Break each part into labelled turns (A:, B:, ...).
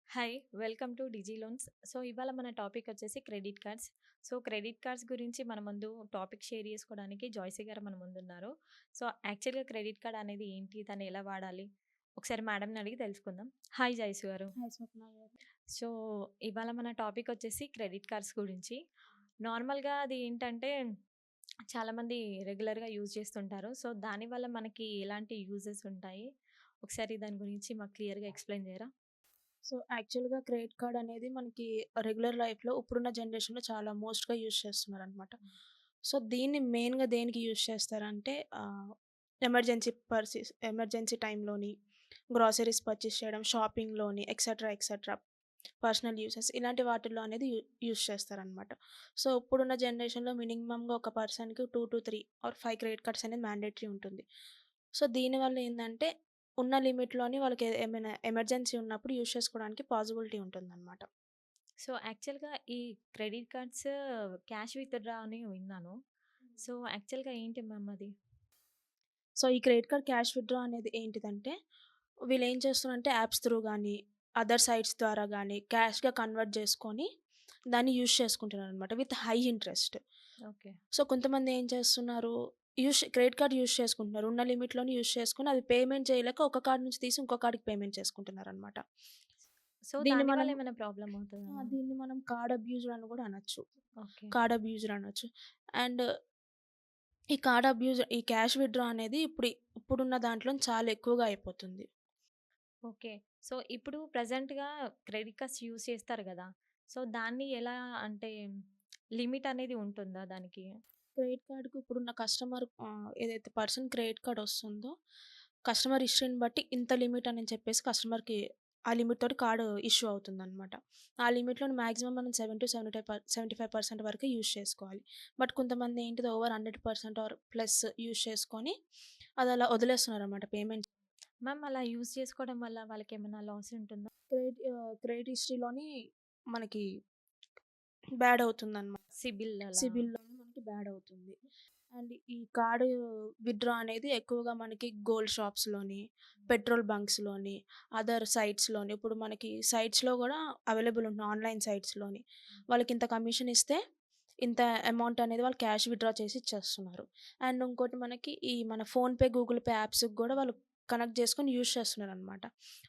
A: Hi! Welcome to Digi Loans. So, ఇవాళ మన topic వచ్చేసి credit cards. So, credit cards గురించి మన ముందు టాపిక్ షేర్ చేసుకోవడానికి జాయ్సీ గారు మన ముందున్నారు. సో, యాక్చువల్‌గా క్రెడిట్ కార్డ్ అనేది ఏంటి? దాన్ని ఎలా వాడాలి? ఒకసారి మేడంని అడిగి తెలుసుకుందాం. హాయ్ జాయ్సీ గారు.
B: హాయ్ స్వప్న గారు.
A: సో, ఇవాళ మన టాపిక్ వచ్చేసి క్రెడిట్ కార్డ్స్ గురించి. నార్మల్‌గా అది ఏంటంటే చాలామంది రెగ్యులర్‌గా యూజ్ చేస్తుంటారు. సో, దానివల్ల మనకి ఎలాంటి యూజెస్ ఉంటాయి? ఒకసారి దాని గురించి మాకు క్లియర్‌గా ఎక్స్‌ప్లెయిన్ చేయరా?
B: సో, యాక్చువల్‌గా క్రెడిట్ కార్డ్ అనేది మనకి రెగ్యులర్ లైఫ్‌లో ఇప్పుడున్న జనరేషన్‌లో చాలా మోస్ట్‌గా యూజ్ చేస్తున్నారనమాట. సో, దీన్ని మెయిన్‌గా దేనికి యూజ్ చేస్తారంటే ఎమర్జెన్సీ టైంలోని, గ్రోసరీస్ పర్చేస్ చేయడం, షాపింగ్‌లోని ఎక్సెట్రా పర్సనల్ యూజెస్ ఇలాంటి వాటిల్లో అనేది యూజ్ చేస్తారనమాట. సో, ఇప్పుడున్న జనరేషన్‌లో మినిమమ్‌గా ఒక పర్సన్‌కి 2-3 ఆర్ 5 క్రెడిట్ కార్డ్స్ అనేది మ్యాండేటరీ ఉంటుంది. సో, దీనివల్ల ఏందంటే ఉన్న లిమిట్‌లోని వాళ్ళకి ఏమైనా ఎమర్జెన్సీ ఉన్నప్పుడు యూజ్ చేసుకోవడానికి పాసిబిలిటీ ఉంటుందనమాట.
A: సో, యాక్చువల్‌గా ఈ క్రెడిట్ కార్డ్స్ క్యాష్ విత్‌డ్రా అని విన్నాను. సో, యాక్చువల్‌గా ఏంటి మ్యామ్ అది?
B: సో, ఈ క్రెడిట్ కార్డ్ క్యాష్ విత్‌డ్రా అనేది ఏంటిదంటే, వీళ్ళేం చేస్తున్నారంటే యాప్స్ త్రూ గానీ, అదర్ సైట్స్ ద్వారా గానీ, క్యాష్‌గా కన్వర్ట్ చేసుకొని, దాన్ని యూజ్ చేసుకుంటున్నారనమాట with high interest.
A: Okay.
B: So, కొంతమంది ఏం చేస్తున్నారు, క్రెడిట్ కార్డ్ యూజ్ చేసుకుంటున్నారు. ఉన్న లిమిట్‌లోనే యూజ్ చేసుకొని, అది పేమెంట్ చేయలేక ఒక కార్డ్ నుంచి తీసి ఇంకో కార్డ్‌కి పేమెంట్ చేసుకుంటున్నారనమాట.
A: సో,
B: దీన్ని మనం
A: దానివల్ల ఏమైనా ప్రాబ్లమ్ అవుతదా మ్యామ్?
B: దీన్ని మనం కార్డ్ అబ్యూజ్డ్ అని గూడా అనొచ్చు.
A: ఓకే.
B: కార్డ్ అబ్యూజ్డ్ అనొచ్చు. అండ్ ఈ క్యాష్ విత్‌డ్రా అనేది ఇప్పుడున్న దాంట్లో చాలా ఎక్కువగా అయిపోతుంది.
A: ఓకే. సో, ఇప్పుడు ప్రెజెంట్‌గా క్రెడిట్ కార్డ్స్ యూజ్ చేస్తారు గదా! సో, దాన్ని ఎలా అంటే లిమిట్ అనేది ఉంటుందా దానికి?
B: క్రెడిట్ కార్డ్‌కి ఇప్పుడున్న ఏదైతే పర్సన్ క్రెడిట్ కార్డ్ ఒస్తుందో, కస్టమర్ హిస్టరీని బట్టి ఇంత లిమిట్ అని చెప్పేసి కస్టమర్‌కి ఆ లిమిట్ తోటి కార్డ్ ఇష్యూ అవుతుందనమాట. ఆ లిమిట్‌లోని మాక్సిమం మనం 75% వరకే యూజ్ చేసుకోవాలి. బట్ కొంతమంది ఏంటిది ఓవర్ 100% ఆర్ ప్లస్ యూజ్ చేసుకొని అదలా వదిలేస్తున్నారనమాట పేమెంట్.
A: మ్యామ్ అలా యూజ్ చేసుకోవడం వల్ల వాళ్ళకేమైనా లాస్ ఉంటుందా?
B: క్రెడిట్ హిస్టరీలోని మనకి బ్యాడ్ అవుతుందనమాట.
A: సిబిల్ అలా?
B: సిబిల్‌లోని మనకి బ్యాడ్ అవుతుంది. అండ్ ఈ కార్డ్ విత్‌డ్రా అనేది ఎక్కువగా మనకి గోల్డ్ షాప్స్‌లోని, పెట్రోల్ బంక్స్‌లోని, అదర్ సైట్స్‌లోని ఇప్పుడు మనకి సైట్స్‌లో గూడా అవైలబుల్ ఉంటుంది. ఆన్‌లైన్ సైట్స్‌లోని. వాళ్ళకింత కమిషన్ ఇస్తే, ఇంత అమౌంట్ అనేది వాళ్ళు క్యాష్ విత్‌డ్రా చేసి ఇచ్చేస్తున్నారు. అండ్ ఇంకోటి మనకి ఈ మన ఫోన్‌పే, గూగుల్ పే యాప్స్‌కి గూడా వాళ్ళు కనెక్ట్ చేసుకొని యూజ్ చేస్తున్నారనమాట.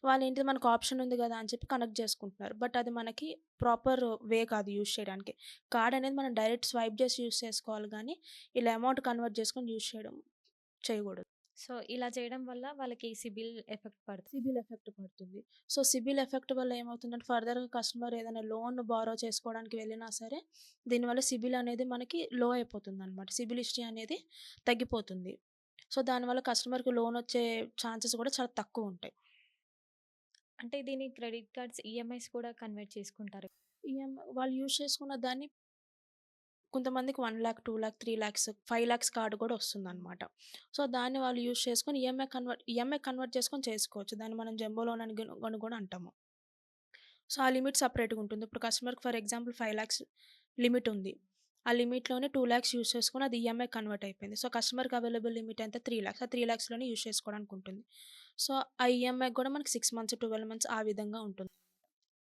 B: వాళ్ళేంటిది మనకు ఆప్షన్ ఉంది గదా! అని చెప్పి కనెక్ట్ చేసుకుంటున్నారు. బట్ అది మనకి ప్రాపర్ వే కాదు యూజ్ చేయడానికి. కార్డ్ అనేది మనం డైరెక్ట్ స్వైప్ చేసి యూజ్ చేసుకోవాలి గానీ, ఇలా అమౌంట్ కన్వర్ట్ చేసుకొని చేయకూడదు.
A: సో, ఇలా చేయడం వల్ల వాళ్ళకి సిబిల్ ఎఫెక్ట్ పడుతుంది.
B: సిబిల్ ఎఫెక్ట్ పడుతుంది. సో, సిబిల్ ఎఫెక్ట్ వల్ల ఏమవుతుందంటే ఫర్దర్‌గా కస్టమర్ ఏదైనా లోన్ బారో చేసుకోవడానికి వెళ్ళినా సరే, దీనివల్ల సిబిల్ అనేది మనకి లో అయిపోతుందనమాట. సిబిల్ హిస్టరీ అనేది తగ్గిపోతుంది. సో, దానివల్ల కస్టమర్‌కి లోన్ వచ్చే ఛాన్సెస్ కూడా చాలా తక్కువుంటాయి.
A: అంటే దీని క్రెడిట్ కార్డ్స్ ఈఎంఐస్ కూడా కన్వర్ట్ చేసుకుంటారు.
B: వాళ్ళు యూజ్ చేసుకున్న దాన్ని కొంతమందికి 1,00,000, 2,00,000, 3,00,000, 5,00,000 కార్డ్ కూడా వస్తుందనమాట. సో, దాన్ని వాళ్ళు యూజ్ చేసుకొని ఈఎంఐ కన్వర్ట్ చేసుకొని చేసుకోవచ్చు. దాన్ని మనం జంబో లోన్ అని కూడా అంటాము. సో, ఆ లిమిట్ సెపరేట్‌గా ఉంటుంది. ఇప్పుడు కస్టమర్‌కి ఫర్ ఎగ్జాంపుల్ 5,00,000 లిమిట్ ఉంది. ఆ లిమిట్‌లోనే 2,00,000 యూజ్ చేసుకొని అది ఈఎంఐ కన్వర్ట్ అయిపోయింది. సో, కస్టమర్‌కి అవైలబుల్ లిమిట్ ఎంత 3,00,000. ఆ 3,00,000లోనే యూజ్ చేసుకోవడానికి ఉంటుంది. సో, ఆ ఈఎంఐ కూడా మనకి 6 మంత్స్, 12 మంత్స్ ఆ విధంగా ఉంటుంది.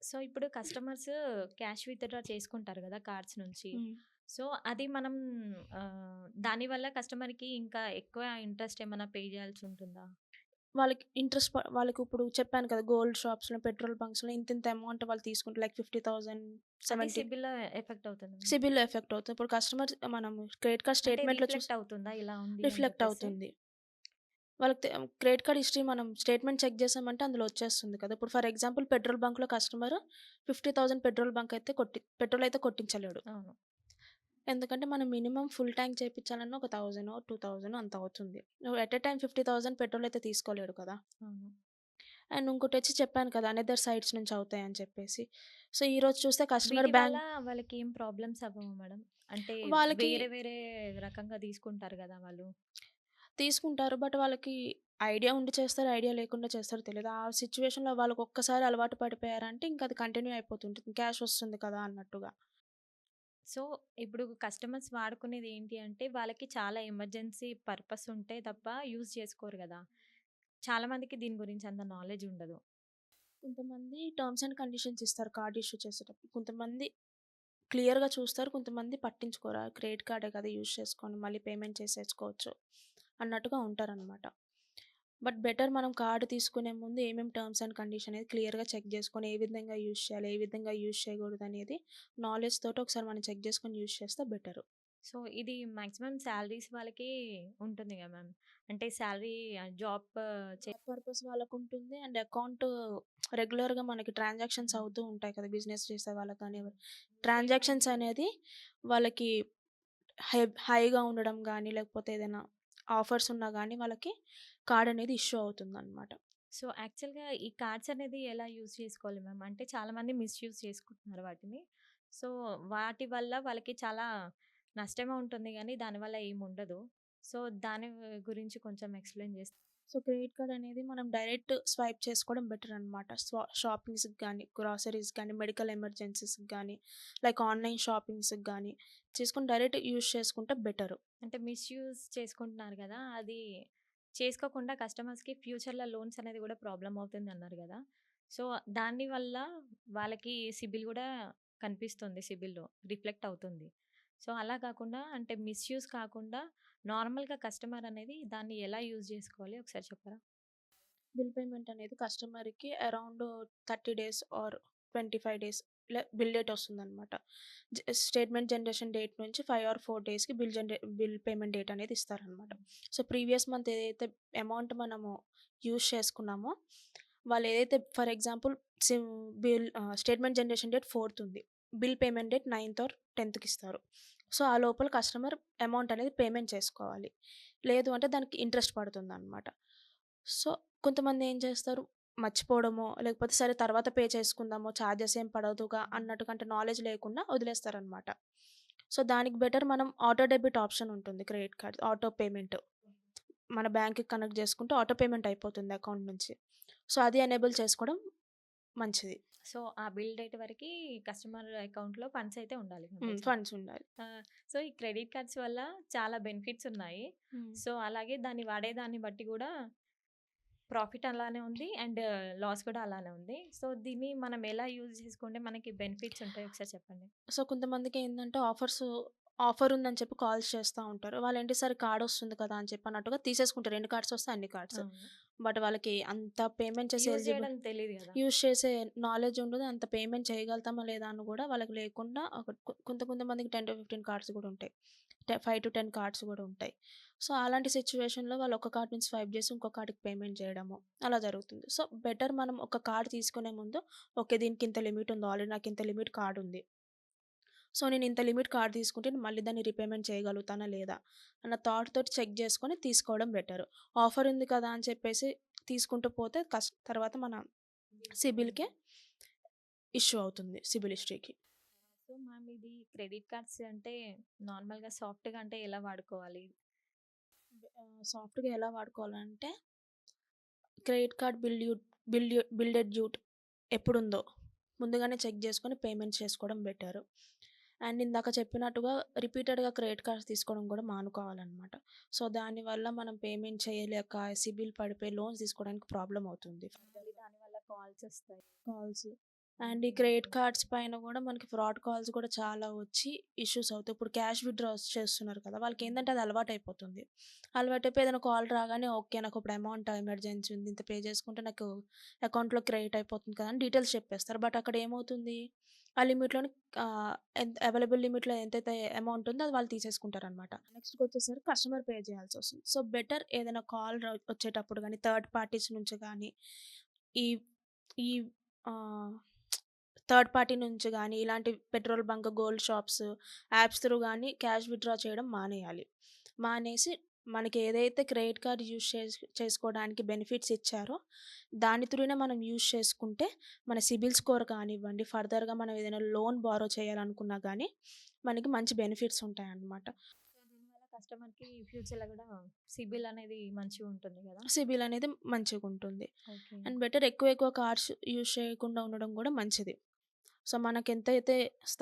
A: సో, ఇప్పుడు కస్టమర్స్ క్యాష్ విత్‌డ్రా చేసుకుంటారు గదా! కార్డ్స్ నుంచి.
B: హ్మ్.
A: సో, అది మనం దానివల్ల కస్టమర్‌కి ఇంకా ఎక్కువ ఇంట్రెస్ట్ ఏమన్నా పే చేయాల్సి ఉంటుందా?
B: వాళ్ళకిప్పుడు చెప్పాను కదా! గోల్డ్ షాప్స్‌లో, పెట్రోల్ బంక్స్‌లో ఇంతింత అమౌంట్ వాళ్ళు తీసుకుంటారు. లైక్ 50,000,
A: అది
B: 70
A: సిబిల్‌లో ఎఫెక్ట్ అవుతుందా?
B: సిబిల్ ఎఫెక్ట్ అవుతుంది. ఇప్పుడు కస్టమర్ మనం క్రెడిట్ కార్డ్
A: అంటే
B: స్టేట్‌మెంట్‌లో
A: రిఫ్లెక్ట్ అవుతుందా ఇలా ఉంది అని
B: రిఫ్లెక్ట్
A: చెప్పేసి?
B: అవుతుంది. వాళ్ళకి క్రెడిట్ కార్డ్ హిస్టరీ మనం స్టేట్‌మెంట్ చెక్ చేసామంటే అందులో వచ్చేస్తుంది కదా! ఇప్పుడు ఫర్ ఎగ్జాంపుల్ పెట్రోల్ బంక్‌లో కస్టమర్ 50,000 పెట్రోల్ అయితే కొట్టించలేడు.
A: అవును.
B: ఎందుకంటే మనం మినిమమ్ ఫుల్ ట్యాంక్ చేపించాలన్నా ఒక 1000 2000 అంత అవుతుంది. ఎట్ ఎ టైమ్ 50,000 పెట్రోల్ అయితే తీసుకోలేడు కదా!
A: అవును.
B: అండ్ ఇంకోటొచ్చి చెప్పాను కదా! అనదర్ సైట్స్ నుంచి అవుతాయని చెప్పేసి. సో, ఈరోజు చూస్తే
A: వీటి వల్ల వాళ్ళకేం ప్రాబ్లమ్స్ అవ్వవా మేడం? అంటే
B: వాళ్ళకి
A: వేరే వేరే రకంగా తీసుకుంటారు గదా వాళ్ళు.
B: తీసుకుంటారు. బట్ వాళ్ళకి ఐడియా ఉండి చేస్తారో, ఐడియా లేకుండా చేస్తారో తెలీదు. ఆ సిట్యుయేషన్‌లో వాళ్ళకొక్కసారి అలవాటు పడిపోయారంటే ఇంక అది కంటిన్యూ అయిపోతుంటుంది. క్యాష్ వస్తుంది కదా! అన్నట్టుగా.
A: సో, ఇప్పుడు కస్టమర్స్ వాడుకునేది ఏంటి అంటే, వాళ్ళకి చాలా ఎమర్జెన్సీ పర్పస్ ఉంటే తప్ప యూజ్ చేసుకోరు గదా! చాలా మందికి దీని గురించి అంత నాలెడ్జ్ ఉండదు.
B: కొంతమంది టర్మ్స్ అండ్ కండిషన్స్ ఇస్తారు కార్డ్ ఇష్యూ చేసేటప్పుడు. కొంతమంది క్లియర్‌గా చూస్తారు. కొంతమంది పట్టించుకోరు. క్రెడిట్ కార్డే కదా యూజ్ చేసుకోండి. మళ్ళీ పేమెంట్ చేసేసుకోవచ్చు అన్నట్టుగా ఉంటారనమాట. బట్ బెటర్ మనం కార్డ్ తీసుకునే ముందు ఏమేం టర్మ్స్ అండ్ కండిషన్ అనేది క్లియర్‌గా చెక్ చేసుకొని, ఏ విధంగా యూజ్ చేయాలి, ఏ విధంగా యూజ్ చేయకూడదనేది నాలెడ్జ్ తోటి ఒకసారి మనం చెక్ చేసుకొని యూజ్ చేస్తే బెటరు.
A: సో, ఇది మాక్సిమం సాలరీస్ వాళ్ళకి ఉంటుంది గదా మ్యామ్. అంటే సాలరీ జాబ్ చే
B: జాబ్ పర్పస్ వాళ్ళకుంటుంది. అండ్ అకౌంట్ రెగ్యులర్‌గా మనకి ట్రాన్సాక్షన్స్ అవుతూ ఉంటాయి కదా! బిజినెస్ చేసే వాళ్ళకి కానీ ట్రాన్సాక్షన్స్ అనేది వాళ్ళకి హైగా ఉండడం గానీ, లేకపోతే ఏదైనా ఆఫర్స్ ఉన్నా గానీ వాళ్ళకి కార్డ్ అనేది ఇష్యూ అవుతుందనమాట.
A: సో, యాక్చువల్‌గా ఈ కార్డ్స్ అనేది ఎలా యూజ్ చేసుకోవాలి మ్యామ్? అంటే చాలామంది మిస్‌యూజ్ చేసుకుంటున్నారు వాటిని. సో, వాటి వల్ల వాళ్ళకి చాలా నష్టమే ఉంటుంది గానీ, దానివల్ల ఏముండదు. సో, దాని గురించి కొంచెం ఎక్స్‌ప్లెయిన్ చేస్తారా?
B: సో, క్రెడిట్ కార్డ్ అనేది మనం డైరెక్ట్ స్వైప్ చేసుకోవడం బెటర్ అనమాట. షాపింగ్స్‌కి గానీ, గ్రాసరీస్‌కి గానీ, మెడికల్ ఎమర్జెన్సీస్‌కి గానీ, లైక్ ఆన్‌లైన్ షాపింగ్స్‌కి గానీ చేసుకొని డైరెక్ట్ యూజ్ చేసుకుంటే బెటరు.
A: అంటే మిస్‌యూజ్ చేసుకుంటున్నారు గదా! అది చేసుకోకుండా కస్టమర్స్‌కి ఫ్యూచర్‌లో లోన్స్ అనేది గూడా ప్రాబ్లమ్ అవుతుందన్నారు గదా! సో, దాని వల్ల వాళ్ళకి సిబిల్ గూడా కనిపిస్తుంది. సిబిల్‌లో రిఫ్లెక్ట్ అవుతుంది. సో, అలా కాకుండా అంటే మిస్‌యూజ్ కాకుండా నార్మల్‌గా కస్టమర్ అనేది దాన్ని ఎలా యూజ్ జేసుకోవాలి ఒకసారి చెప్పరా?
B: బిల్ పేమెంట్ అనేది కస్టమర్‌కి around 30 days or 25 days bill date వస్తుందనమాట. స్టేట్మెంట్ జనరేషన్ డేట్ నుంచి 5 ఆర్ 4 డేస్‌కి బిల్ పేమెంట్ డేట్ అనేది ఇస్తారనమాట. సో, ప్రీవియస్ మంత్ ఏదైతే అమౌంట్ మనము యూజ్ చేసుకున్నామో, వాళ్ళు ఏదైతే ఫర్ ఎగ్జాంపుల్ సిమ్ స్టేట్మెంట్ జనరేషన్ డేట్ 4థ్ ఉంది. Bill payment date ninth or 10థ్‌కి ఇస్తారు. సో, ఆ లోపల కస్టమర్ అమౌంట్ అనేది పేమెంట్ చేసుకోవాలి. లేదు అంటే దానికి ఇంట్రెస్ట్ పడుతుందనమాట. సో, కొంతమంది ఏం చేస్తారు, మర్చిపోవడమో, లేకపోతే సరే తర్వాత పే చేసుకుందాము, చార్జెస్ ఏం పడదుగా అన్నట్టుగా అంటే నాలెడ్జ్ లేకుండా వదిలేస్తారనమాట. సో, దానికి బెటర్ మనం ఆటో డెబిట్ ఆప్షన్ ఉంటుంది క్రెడిట్ కార్డ్. Auto payment. మన బ్యాంక్‌కి కనెక్ట్ చేసుకుంటే ఆటో పేమెంట్ అయిపోతుంది అకౌంట్ నుంచి. సో, అది ఎనేబుల్ చేసుకోవడం మంచిది.
A: సో, ఆ బిల్ డేట్ వరకి కస్టమర్ అకౌంట్‌లో ఫండ్స్ అయితే ఉండాలి కంపల్సరీ.
B: ఫండ్స్ ఉండాలి.
A: ఆ! సో, ఈ క్రెడిట్ కార్డ్స్ వల్ల చాలా బెనిఫిట్స్ ఉన్నాయి.
B: హ్మ్.
A: సో, అలాగే దాన్ని వాడేదాన్ని బట్టి గూడా ప్రాఫిట్ అలానే ఉంది. అండ్ లాస్ కూడా అలానే ఉంది. సో, దీన్ని మనం ఎలా యూజ్ చేసుకుంటే మనకి బెనిఫిట్స్ ఉంటాయి ఒకసారి చెప్పండి?
B: సో, కొంతమందికేందంటే ఆఫర్ ఉందని చెప్పి కాల్స్ చేస్తా ఉంటారు. వాళ్ళేంటి సరే కార్డొస్తుంది కదా! అని చెప్పి అన్నట్టుగా తీసేసుకుంటారు. ఎన్ని కార్డ్స్ వస్తే అన్ని కార్డ్స్.
A: అవును.
B: బట్ వాళ్ళకి అంత పేమెంట్ చేసే
A: యూజ్ చేయడం తెలీదు గదా!
B: యూజ్ చేసే నాలెడ్జ్ ఉండదు. అంత పేమెంట్ చేయగలుగుతామా లేదా అని గూడా వాళ్ళకి లేకుండా ఒక కొంతమందికి 10-15 కార్డ్స్ గూడా ఉంటాయి. 5-10 కార్డ్స్ గూడా ఉంటాయి. సో, అలాంటి సిట్యుయేషన్‌లో వాళ్ళు ఒక కార్డ్ నుంచి స్వైప్ జేసి ఇంకో కార్డ్‌కి పేమెంట్ చేయడము అలా జరుగుతుంది. సో, బెటర్ మనం ఒక కార్డ్ తీసుకునే ముందు ఓకే. దీనికి ఇంత లిమిట్ ఉంది. ఆల్రెడీ నాకు ఇంత లిమిట్ కార్డ్ ఉంది. సో, నేను ఇంత లిమిట్ కార్డ్ తీసుకుంటే నేను మళ్ళీ దాన్ని రీపేమెంట్ చేయగలుగుతానా లేదా అన్న థాట్ తోటి చెక్ చేసుకొని తీసుకోవడం బెటర్. ఆఫర్ ఉంది కదా! అని చెప్పేసి తీసుకుంటూ పోతే తర్వాత మన సిబిల్‌కే ఇష్యూ అవుతుంది. సిబిల్ హిస్టరీకి.
A: సో, మ్యామ్ ఇది క్రెడిట్ కార్డ్స్ అంటే నార్మల్‌గా సాఫ్ట్‌గా అంటే ఎలా వాడుకోవాలి?
B: సాఫ్ట్‌గా ఎలా వాడుకోవాలంటే క్రెడిట్ కార్డ్ బిల్డెడ్ డ్యూట్ ఎప్పుడుందో ముందుగానే చెక్ చేసుకొని పేమెంట్ చేసుకోవడం బెటరు. అండ్ ఇందాక చెప్పినట్టుగా రిపీటెడ్‌గా క్రెడిట్ కార్డ్స్ తీసుకోవడం కూడా మానుకోవాలనమాట. సో, దానివల్ల మనం పేమెంట్ చేయలేక సిబిల్ పడిపోయి లోన్స్ తీసుకోవడానికి ప్రాబ్లమ్ అవుతుంది.
A: మళ్ళీ దానివల్ల కాల్స్ ఒస్తాయి.
B: కాల్స్. అండ్ ఈ క్రెడిట్ కార్డ్స్ పైన గూడా మనకి ఫ్రాడ్ కాల్స్ కూడా చాలా వచ్చి ఇష్యూస్ అవుతాయి. ఇప్పుడు క్యాష్ విత్‌డ్రాస్ చేస్తున్నారు కదా! వాళ్ళకేందంటే అది అలవాటయిపోతుంది. అలవాటైపోయి ఏదైనా కాల్ రాగానే ఓకే. నాకిప్పుడు అమౌంట్ ఎమర్జెన్సీ ఉంది. ఇంత పే చేసుకుంటే నాకు అకౌంట్‌లో క్రెడిట్ అయిపోతుంది కదా! అని డీటెయిల్స్ చెప్పేస్తారు. బట్ అక్కడ ఏమవుతుంది? ఆ లిమిట్‌లోని అవైలబుల్ లిమిట్‌లో ఎంతైతే అమౌంట్ ఉందో అది వాళ్ళు తీసేసుకుంటారనమాట. నెక్స్ట్‌కొచ్చేసరికి కస్టమర్ పే చేయాల్సొస్తుంది. సో, బెటర్ ఏదైనా కాల్ వచ్చేటప్పుడు గానీ, థర్డ్ పార్టీస్ నుంచి గానీ, ఈ ఈ ఆహ్, థర్డ్ పార్టీ నుంచి గానీ, ఇలాంటి petrol bunk, gold shops, apps through గానీ క్యాష్ విత్‌డ్రా చేయడం మానేయాలి. మానేసి మనకేదైతే క్రెడిట్ కార్డ్ చేసుకోవడానికి బెనిఫిట్స్ ఇచ్చారో, దాని త్రూనే మనం యూజ్ చేసుకుంటే, మన సిబిల్ స్కోర్ కానివ్వండి, ఫర్దర్‌గా మనం ఏదైనా లోన్ బారో చేయాలనుకున్నా గానీ, మనకి మంచి బెనిఫిట్స్ ఉంటాయన్నమాట.
A: సో, దీనివల్ల కస్టమర్‌కి ఫ్యూచర్‌లో గూడా సిబిల్ అనేది మంచిగుంటుంది గదా!
B: సిబిల్ అనేది మంచిగుంటుంది.
A: ఓకే.
B: అండ్ బెటర్ ఎక్కువ కార్డ్స్ యూజ్ చేయకుండా ఉండడం గూడా మంచిది. సో, స్థ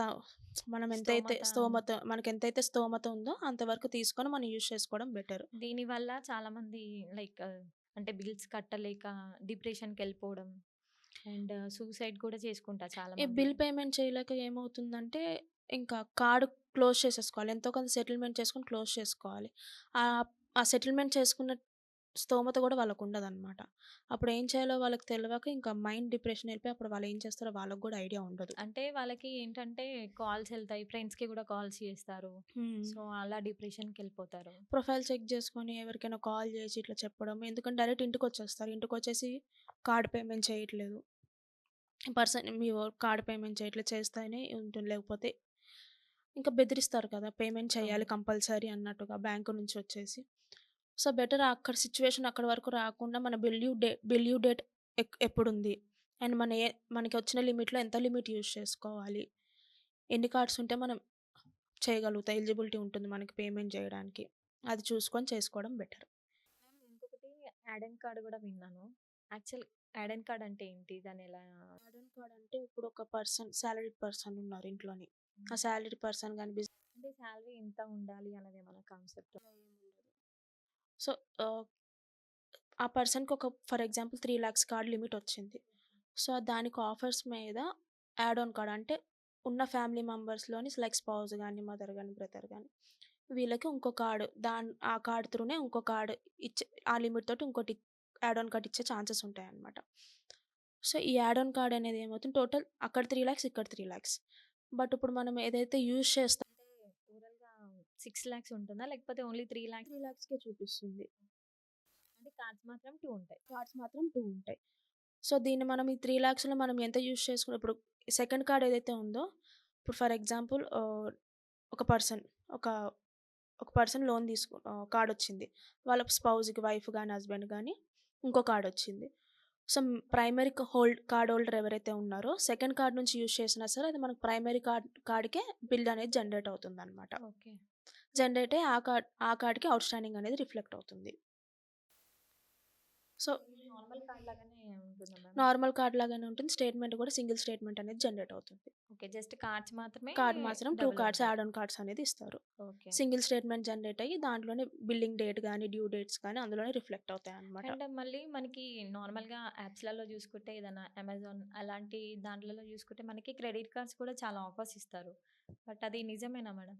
A: స్తోమత
B: మనకెంతైతే స్తోమత ఉందో అంతవరకు తీసుకొని మనం యూజ్ చేసుకోవడం బెటర్.
A: దీనివల్ల చాలామంది లైక్ అంటే బిల్స్ కట్టలేక డిప్రెషన్‌కెళ్ళిపోవడం అండ్ సూసైడ్ కూడా చేసుకుంటా
B: ఈ
A: చాలామంది.
B: బిల్ పేమెంట్ చేయలేక ఏమవుతుందంటే, ఇంకా కార్డ్ క్లోజ్ చేసేసుకోవాలి. ఎంతో కొంత సెటిల్మెంట్ చేసుకొని క్లోజ్ చేసుకోవాలి. ఆహ్, ఆ సెటిల్మెంట్ చేసుకున్న స్తోమత గూడా వాళ్ళకుండదనమాట. అప్పుడేం చేయాలో వాళ్ళకి తెలవక ఇంకా మైండ్ డిప్రెషన్ ఎళ్ళిపోయి అప్పుడు వాళ్ళేం చేస్తారో వాళ్ళకి గూడా ఐడియా ఉండదు.
A: అంటే వాళ్ళకి ఏంటంటే కాల్స్ ఎళ్తాయి. ఫ్రెండ్స్‌కి కూడా కాల్స్ చేస్తారు.
B: హ్మ్.
A: సో, అలా డిప్రెషన్‌కెళ్ళిపోతారు.
B: ప్రొఫైల్ చెక్ చేసుకొని ఎవరికైనా కాల్ చేసి ఇట్లా చెప్పడం. ఎందుకంటే డైరెక్ట్ ఇంటికొచ్చేస్తారు. ఇంటికొచ్చేసి కార్డ్ పేమెంట్ చేయట్లేదు. మీ కార్డ్ పేమెంట్ చేయట్లేదు చేస్తేనే ఉంటుంది. లేకపోతే ఇంకా బెదిరిస్తారు కదా! పేమెంట్ చేయాలి
A: అవును.
B: కంపల్సరీ అన్నట్టుగా బ్యాంకు నుంచి వచ్చేసి. సో, బెటర్ అక్కడ సిట్యుయేషన్ అక్కడి వరకు రాకుండా మన బిల్ డ్యూ డేట్ ఎప్పుడుంది? అండ్ మనకొచ్చిన లిమిట్‌లో ఎంత లిమిట్ యూజ్ చేసుకోవాలి? ఎన్ని కార్డ్స్ ఉంటే మనం చేయగలుగుతాం? ఎలిజిబిలిటీ ఉంటుంది మనకి పేమెంట్ జేయడానికి. అది చూసుకొని చేసుకోవడం బెటర్.
A: ఇంకొకటి యాడెన్ కార్డ్ కూడా విన్నాను. యాక్చువల్ యాడెన్ కార్డ్ అంటే ఏంటి? దాన్నెలా?
B: గార్డెన్ కార్డ్ అంటే ఇప్పుడు ఒక సాలరీడ్ పర్సన్ ఉన్నారు ఇంట్లోని.
A: హ్మ్.
B: ఆ సాలరీడ్ పర్సన్ గాని
A: అంటే సాలరీ ఎంత ఉండాలి అనేదేమన్నా కాన్సెప్ట్?
B: ఏముండదు. సో, ఆహ్, ఆ పర్సన్‌కి ఒక ఫర్ ఎగ్జాంపుల్ 3,00,000 కార్డ్ లిమిట్ వచ్చింది. సో, దానికి ఆఫర్స్ మీద యాడ్ ఆన్ కార్డ్ అంటే ఉన్న ఫ్యామిలీ మెంబర్స్‌లోని లైక్ స్పౌస్ గాని, మదర్ గాని, బ్రదర్ గాని వీళ్ళకి ఇంకో కార్డ్ ఆ కార్డ్ త్రూనే ఇంకో కార్డ్ ఇచ్చే ఆ లిమిట్ తోటి ఇంకోటి యాడ్ ఆన్ కార్డ్ ఇచ్చే ఛాన్సెస్ ఉంటాయన్నమాట. సో, ఈ యాడ్ ఆన్ కార్డ్ అనేది ఏమవుతుంది టోటల్ అక్కడ 3,00,000 ఇక్కడ 3,00,000 బట్ ఇప్పుడు మనం ఏదైతే యూజ్ చేస్తామో
A: అంటే ఓవరాల్‌గా 6,00,000 ఉంటుందా? లేకపోతే ఓన్లీ 3,00,000?
B: 3,00,000కే చూపిస్తుంది.
A: అంటే కార్డ్స్ మాత్రం 2 ఉంటాయి.
B: కార్డ్స్ మాత్రం 2 ఉంటాయి. సో, దీన్ని మనం ఈ 3,00,000లో మనం ఎంత యూజ్ చేసుకున్న ఇప్పుడు సెకండ్ కార్డ్ ఏదైతే ఉందో, ఇప్పుడు ఫర్ ఎగ్జాంపుల్ ఒక పర్సన్ ఒక ఒక పర్సన్ కార్డొచ్చింది. వాళ్ళ స్పౌస్‌కి వైఫ్ గాని, హస్బెండ్ గాని ఇంకో కార్డొచ్చింది. సో, కార్డ్ హోల్డర్ ఎవరైతే ఉన్నారో సెకండ్ కార్డ్ నుంచి యూజ్ చేసినా సరే అది మనకు ప్రైమరీ కార్డ్‌కే బిల్ అనేది జనరేట్ అవుతుందనమాట.
A: ఓకే.
B: జనరేట్ అయ్యి ఆ కార్డ్‌కి ఔట్‌స్టాండింగ్ అనేది రిఫ్లెక్ట్ అవుతుంది. సో,
A: ఇది నార్మల్ కార్డ్ లాగానే ఉంటుందా మ్యామ్?
B: నార్మల్ కార్డ్ లాగానే ఉంటుంది. స్టేట్‌మెంట్ కూడా సింగిల్ స్టేట్‌మెంట్ అనేది జనరేట్ అవుతుంది.
A: ఓకే. జస్ట్ కార్డ్స్ మాత్రమే
B: కార్డ్ మాత్రం 2
A: డబుల్
B: కార్డ్స్
A: ఉంటాయి.
B: యాడ్ ఆన్ కార్డ్స్ అనేది ఇస్తారు.
A: ఓకే.
B: సింగిల్ స్టేట్‌మెంట్ జనరేట్ అయ్యి దాంట్లోనే బిల్లింగ్ డేట్ గాని, డ్యూ డేట్స్ గాని అందులోనే రిఫ్లెక్ట్ అవుతాయన్నమాట.
A: అండ్ మళ్ళీ మనకి నార్మల్‌గా యాప్స్‌లలో చూసుకుంటే ఏదైనా అమెజాన్ అలాంటి దాంట్లలో చూసుకుంటే మనకి క్రెడిట్ కార్డ్స్ కూడా చాలా ఆఫర్స్ ఇస్తారు. బట్ అది నిజమేనా మేడం?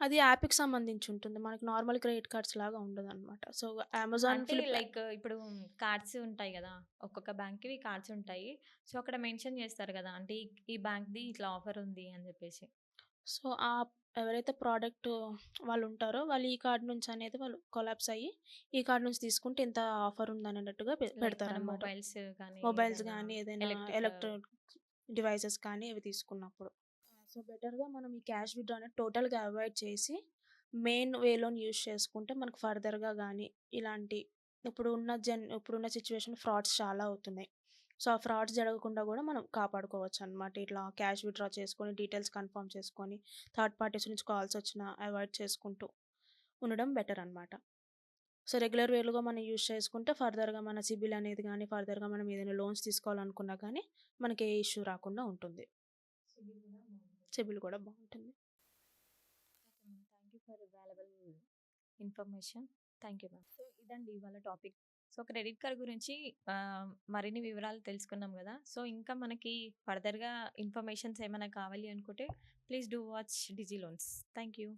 B: అది యాప్‌కి సంబంధించి ఉంటుంది. మనకి నార్మల్ క్రెడిట్ కార్డ్స్ లాగా ఉండదన్నమాట. సో, అమెజాన్,
A: అంటే లైక్ ఇప్పుడు కార్డ్స్ ఉంటాయి గదా! ఒక్కొక్క బ్యాంక్‌వి కార్డ్స్ ఉంటాయి. సో, అక్కడ మెన్షన్ చేస్తారు గదా! అంటే ఈ బ్యాంక్‌ది ఇట్లా ఆఫర్ ఉంది అని జెప్పేసి.
B: సో, ఎవరైతే ప్రొడక్ట్ వాళ్ళుంటారో వాళ్ళు ఈ కార్డ్ నుంచి అనేది వాళ్ళు కొలాప్స్ అయ్యి, ఈ కార్డ్ నుంచి తీసుకుంటే ఇంత ఆఫర్ ఉందనేటట్టుగా
A: లైక్ మన
B: పెడతారన్నమాట.
A: మొబైల్స్ కానీ
B: మొబైల్స్
A: ఏదన్నా
B: గానీ, ఏదైనా
A: ఎలక్ట్రిక్
B: డివైసెస్ కానీ ఇవి తీసుకున్నప్పుడు. సో, బెటర్‌గా మనం ఈ క్యాష్ విత్‌డ్రా అనేది టోటల్‌గా అవాయిడ్ చేసి, మెయిన్ వేలోని యూజ్ చేసుకుంటే మనకు ఫర్దర్‌గా గానీ, ఇలాంటి ఇప్పుడున్న సిట్యుయేషన్ ఫ్రాడ్స్ చాలా అవుతున్నాయి. సో, ఆ ఫ్రాడ్స్ జరగకుండా గూడా మనం కాపాడుకోవచ్చనమాట. ఇట్లా క్యాష్ విత్‌డ్రా చేసుకొని, డీటెయిల్స్ కన్ఫర్మ్ చేసుకొని, థర్డ్ పార్టీస్ నుంచి కాల్స్ వచ్చినా అవాయిడ్ చేసుకుంటూ ఉండడం బెటర్ అనమాట. సో, రెగ్యులర్ వేలో మనం యూజ్ చేసుకుంటే ఫర్దర్‌గా మన సిబిల్ అనేది గానీ, ఫర్దర్‌గా మనం ఏదైనా లోన్స్ తీసుకోవాలనుకున్నా గానీ, మనకి ఏ ఇష్యూ రాకుండా ఉంటుంది.
A: సిబిల్ కూడా బావుంటుంది.
B: సిబిల్ కూడా బావుంటుంది.
A: Okay ma'am. Thank you for valuable information. Thank you ma'am. So, ఇదండి ఇవాళ టాపిక్. సో, క్రెడిట్ కార్డ్ గురించి మరిన్ని వివరాలు తెలుసుకున్నాం గదా! సో, ఇంకా మనకి ఫర్దర్‌గా ఇన్ఫర్మేషన్స్ ఏమైనా కావాలి అనుకుంటే please do watch Digi Loans. Thank you.